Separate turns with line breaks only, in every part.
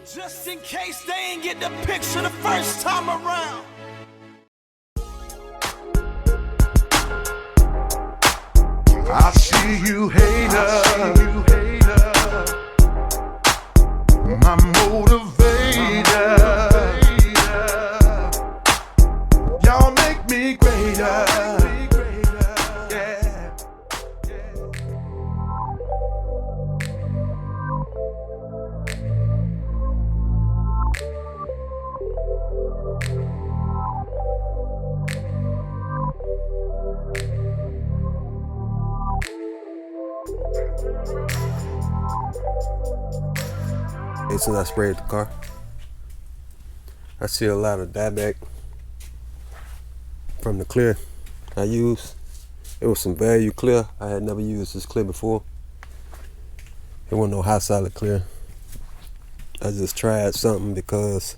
Just in case they ain't get the picture the first time around.
I see you, hater. My motivator. Y'all make me greater. Yeah.
Since I sprayed the car, I see a lot of dieback from the clear I used. It was some value clear. I had never used this clear before. It wasn't no high solid clear. I just tried something because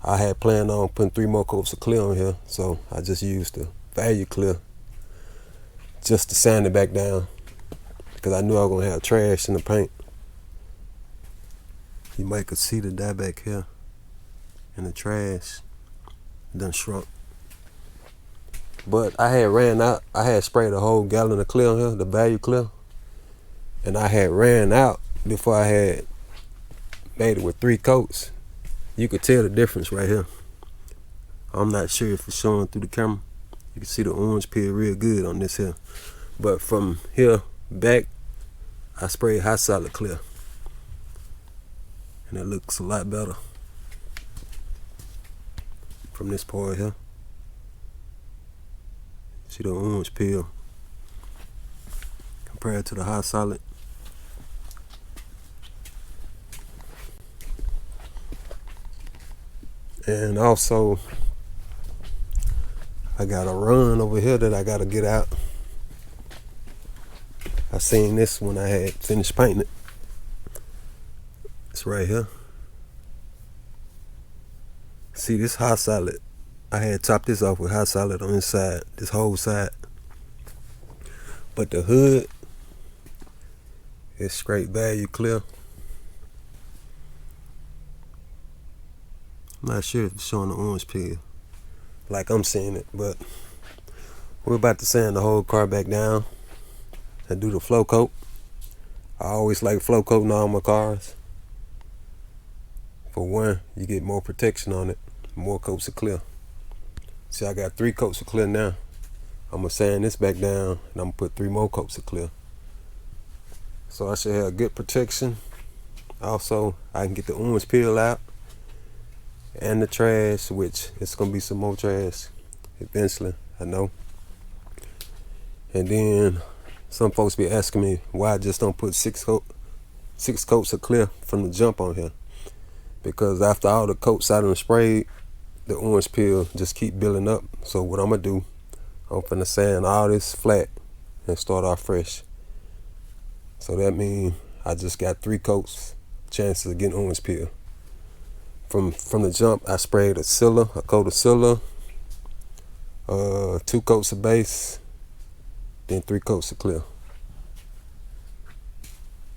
I had planned on putting 3 more coats of clear on here, so I just used the value clear just to sand it back down because I knew I was gonna have trash in the paint. You might could see the dye back here in the trash. It done shrunk. But I had ran out. I had sprayed a whole gallon of clear on here, the value clear. And I had ran out before I had made it with 3 coats. You could tell the difference right here. I'm not sure if it's showing through the camera. You can see the orange peel real good on this here. But from here back, I sprayed high solid clear. And it looks a lot better from this part here. See the orange peel compared to the high solid. And also, I got a run over here that I gotta get out. I seen this when I had finished painting it. It's right here. See this high solid. I had topped this off with high solid on this side, this whole side. But the hood is straight value clear. I'm not sure if it's showing the orange peel like I'm seeing it, but we're about to sand the whole car back down and do the flow coat. I always like flow coating all my cars. For one, you get more protection on it, more coats of clear. See, I got 3 coats of clear now. I'm gonna sand this back down and I'm gonna put 3 more coats of clear. So I should have good protection. Also, I can get the orange peel out and the trash, which it's gonna be some more trash eventually, I know. And then some folks be asking me why I just don't put 6 coats of clear from the jump on here. Because after all the coats I done sprayed, the orange peel just keep building up. So what I'm gonna do, I'm finna sand all this flat and start off fresh. So that means I just got 3 coats chances of getting orange peel. From the jump, I sprayed a coat of Scylla, 2 coats of base, then 3 coats of clear.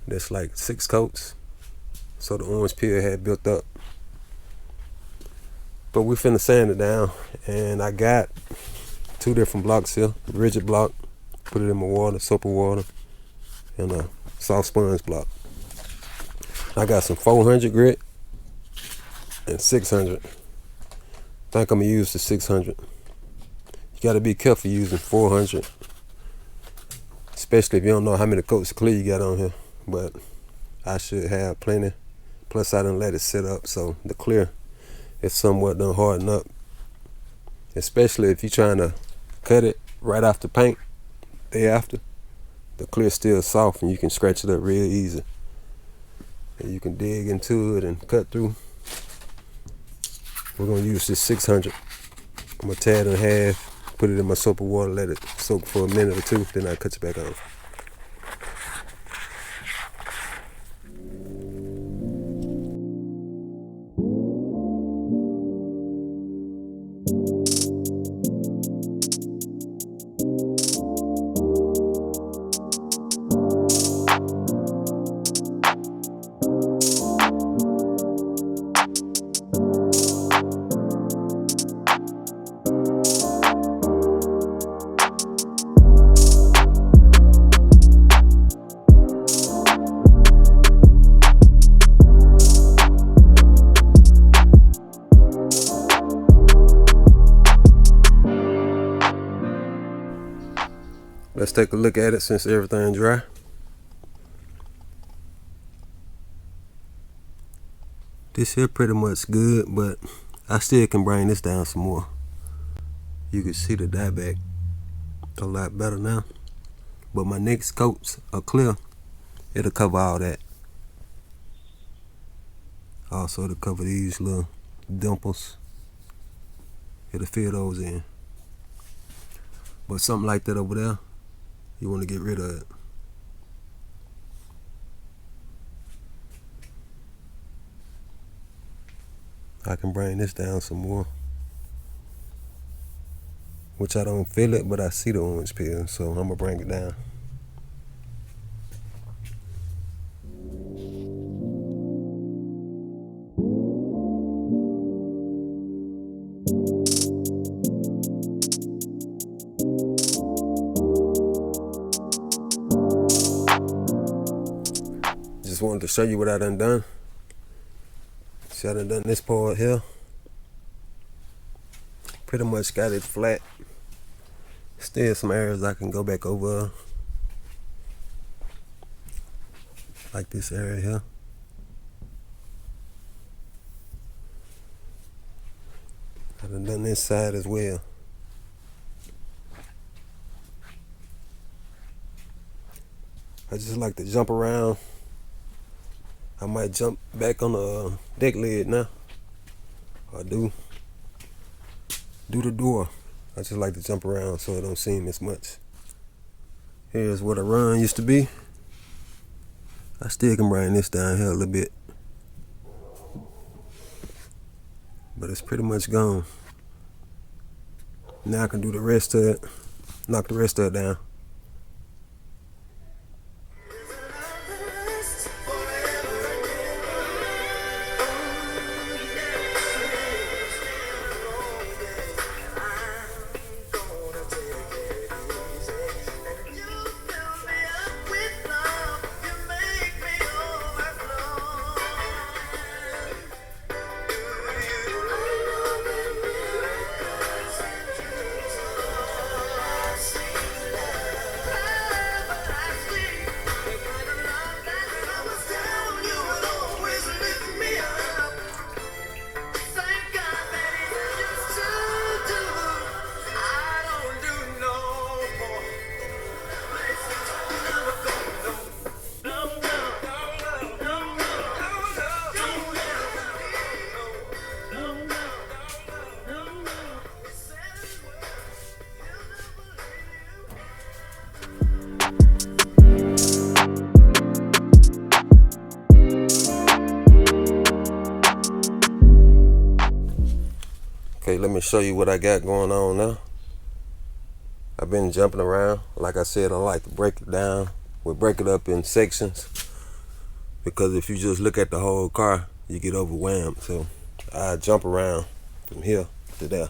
That's like 6 coats. So the orange peel had built up. But we finna sand it down, and I got 2 different blocks here. Rigid block, put it in my water, soap and water, and a soft sponge block. I got some 400 grit and 600. I think I'm gonna use the 600. You gotta be careful using 400, especially if you don't know how many coats of clear you got on here. But I should have plenty. Plus I done let it sit up, so the clear is somewhat done harden up. Especially if you're trying to cut it right after paint, day after, the clear still soft and you can scratch it up real easy. And you can dig into it and cut through. We're gonna use this 600. I'm gonna tear it in half, put it in my soap and water, let it soak for a minute or 2, then I cut it back on. Let's take a look at it since everything's dry. This here pretty much good, but I still can bring this down some more. You can see the dieback a lot better now. But my next coats are clear. It'll cover all that. Also to cover these little dimples. It'll fill those in. But something like that over there, you want to get rid of it. I can bring this down some more. Which I don't feel it, but I see the orange peel, so I'm gonna bring it down. Just wanted to show you what I done. See, I done this part here. Pretty much got it flat. Still some areas I can go back over. Like this area here. I done this side as well. I just like to jump around. I might jump back on the deck lid now. Or do the door. I just like to jump around so it don't seem as much. Here's what a run used to be. I still can bring this down here a little bit. But it's pretty much gone. Now I can do the rest of it. Knock the rest of it down. Okay, let me show you what I got going on now. I've been jumping around. Like I said, I like to break it down. We'll break it up in sections. Because if you just look at the whole car, you get overwhelmed. So I jump around from here to there.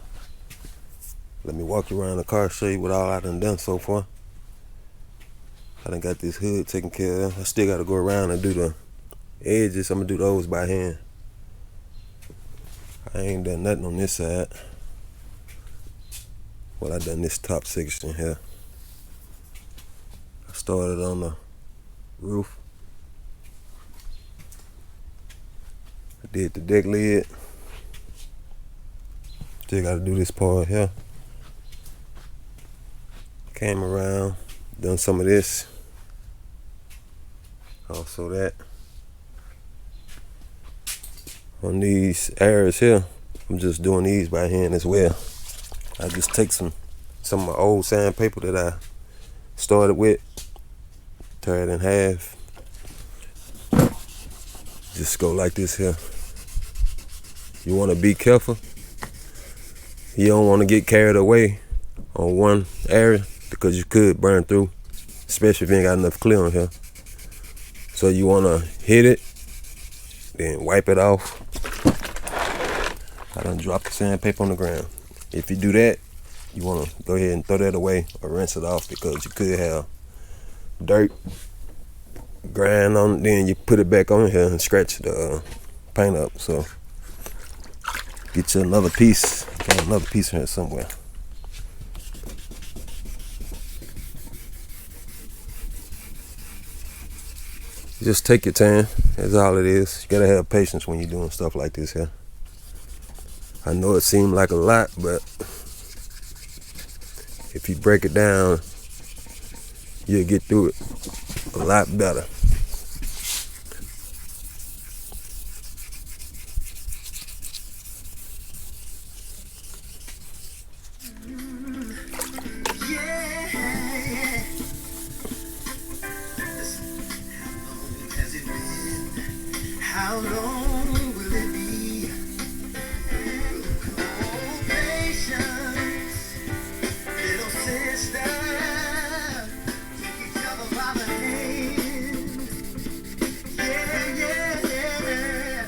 Let me walk you around the car, show you what all I done so far. I done got this hood taken care of. I still got to go around and do the edges. I'm going to do those by hand. I ain't done nothing on this side. Well, I done this top section here. I started on the roof. I did the deck lid. Still got to do this part here. Came around, done some of this. Also that. On these areas here, I'm just doing these by hand as well. I just take some of my old sandpaper that I started with, tear it in half. Just go like this here. You want to be careful. You don't want to get carried away on one area because you could burn through, especially if you ain't got enough clear on here. So you want to hit it, then wipe it off. I done dropped the sandpaper on the ground. If you do that, you want to go ahead and throw that away or rinse it off because you could have dirt, grind on it, then you put it back on here and scratch the paint up. So get you another piece. Got another piece in here somewhere. Just take your time. That's all it is. You gotta have patience when you're doing stuff like this here. I know it seemed like a lot, but if you break it down, you'll get through it a lot better.
How long will it be? Oh, patience, little sister. Take each other by the hand. Yeah, yeah, yeah.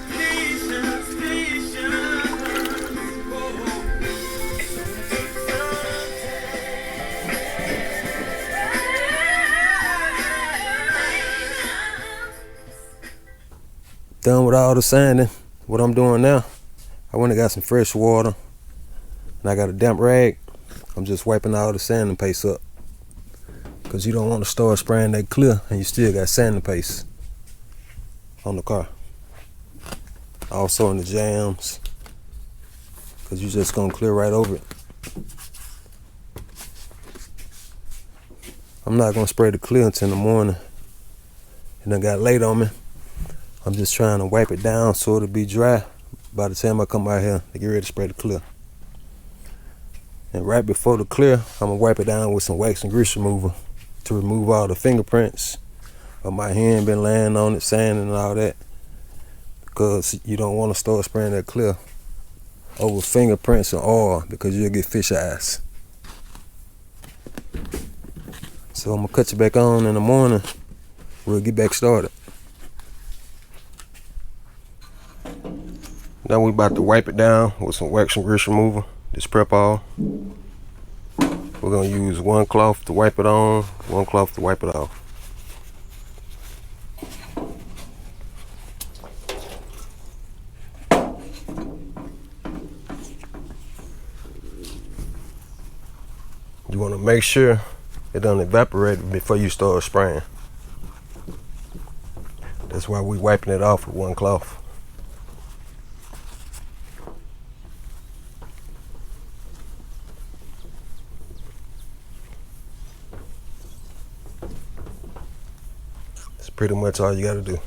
Patience, patience. Oh, it's gonna take some
Done with all the sanding. What I'm doing now, I went and got some fresh water, and I got a damp rag. I'm just wiping all the sanding paste up, because you don't want to start spraying that clear and you still got sanding paste on the car. Also in the jams, because you're just going to clear right over it. I'm not going to spray the clear until in the morning. And it got late on me. I'm just trying to wipe it down so it'll be dry by the time I come out here to get ready to spray the clear. And right before the clear, I'm gonna wipe it down with some wax and grease remover to remove all the fingerprints of my hand been laying on it, sanding and all that. Because you don't want to start spraying that clear over fingerprints and oil, because you'll get fish eyes. So I'm gonna cut you back on in the morning. We'll get back started. Now we about to wipe it down with some wax and grease remover, this prep all. We're gonna use one cloth to wipe it on, one cloth to wipe it off. You wanna make sure it doesn't evaporate before you start spraying. That's why we wiping it off with one cloth. Pretty much all you gotta do.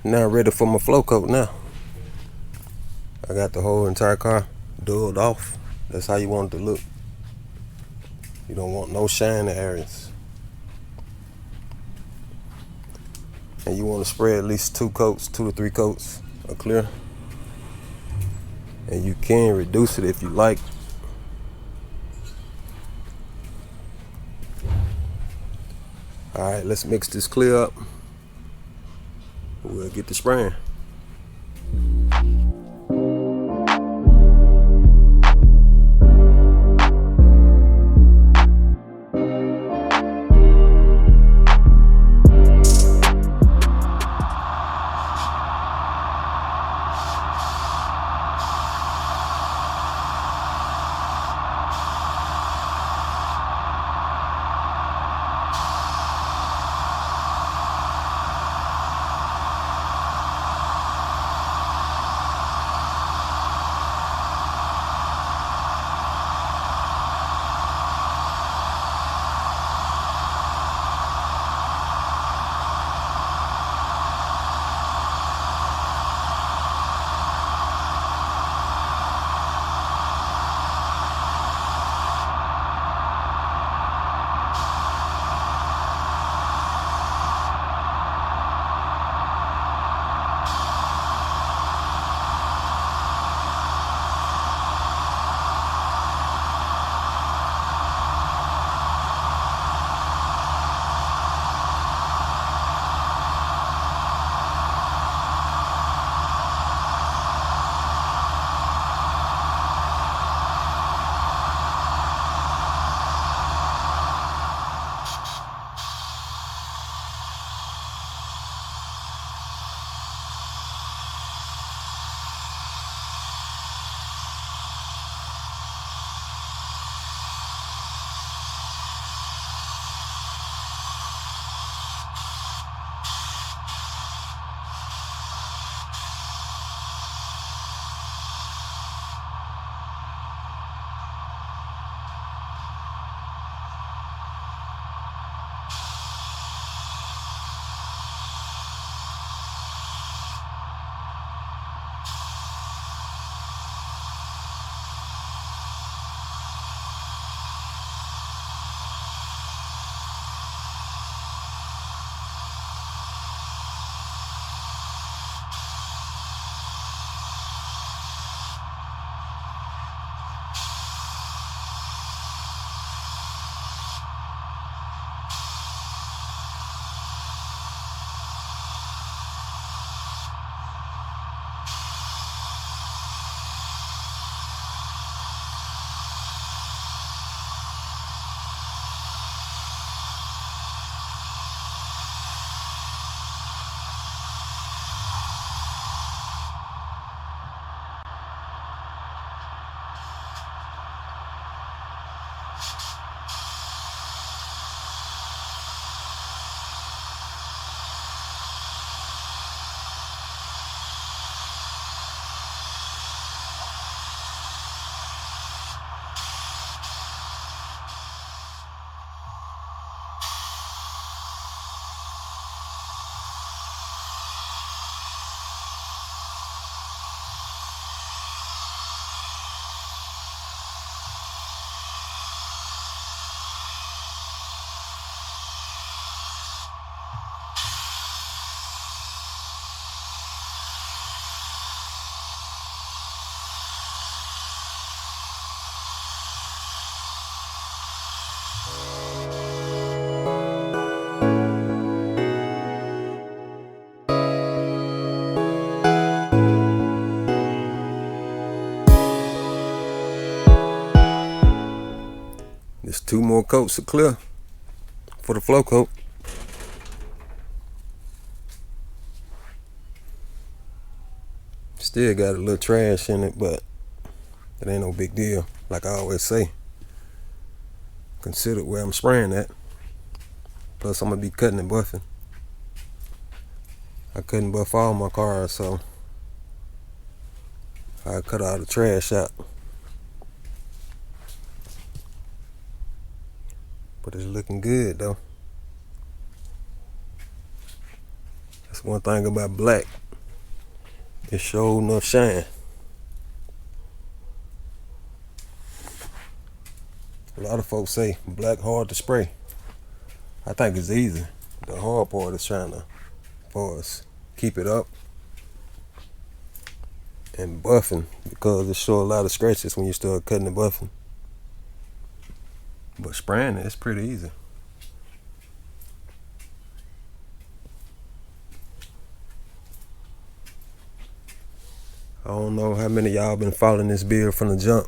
Now ready for my flow coat now. I got the whole entire car dulled off. That's how you want it to look. You don't want no shiny areas. And you want to spray at least 2 to 3 coats of clear. And you can reduce it if you like. Alright, let's mix this clear up. We'll get to spraying. 2 more coats of clear for the flow coat. Still got a little trash in it, but it ain't no big deal. Like I always say, consider where I'm spraying at. Plus I'm gonna be cutting and buffing. I couldn't buff all my cars, so I cut all the trash out. But it's looking good though. That's one thing about black. It sure enough shine. A lot of folks say black hard to spray. I think it's easy. The hard part is trying to, for us, keep it up and buffing, because it show a lot of scratches when you start cutting and buffing. But spraying it, it's pretty easy. I don't know how many of y'all been following this build from the jump,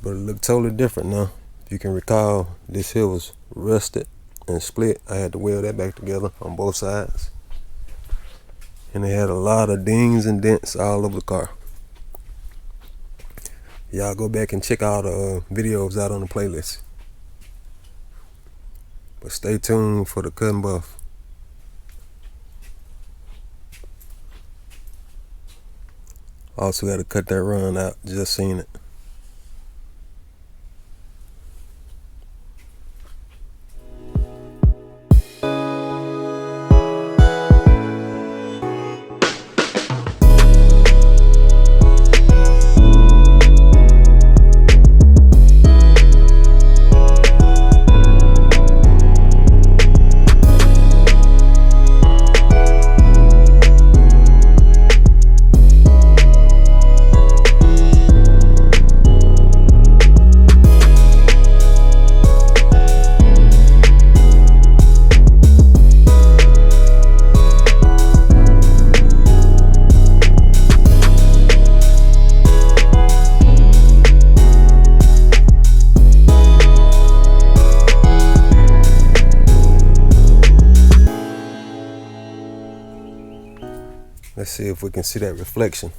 but it looked totally different now. If you can recall, this here was rusted and split. I had to weld that back together on both sides. And it had a lot of dings and dents all over the car. Y'all go back and check all the videos out on the playlist. But stay tuned for the cut and buff. Also got to cut that run out. Just seen it. Let's see if we can see that reflection.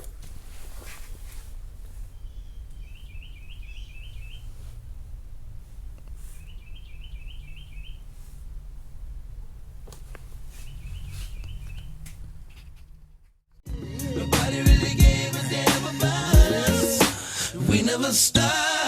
Nobody really gave a damn about us. We never stopped.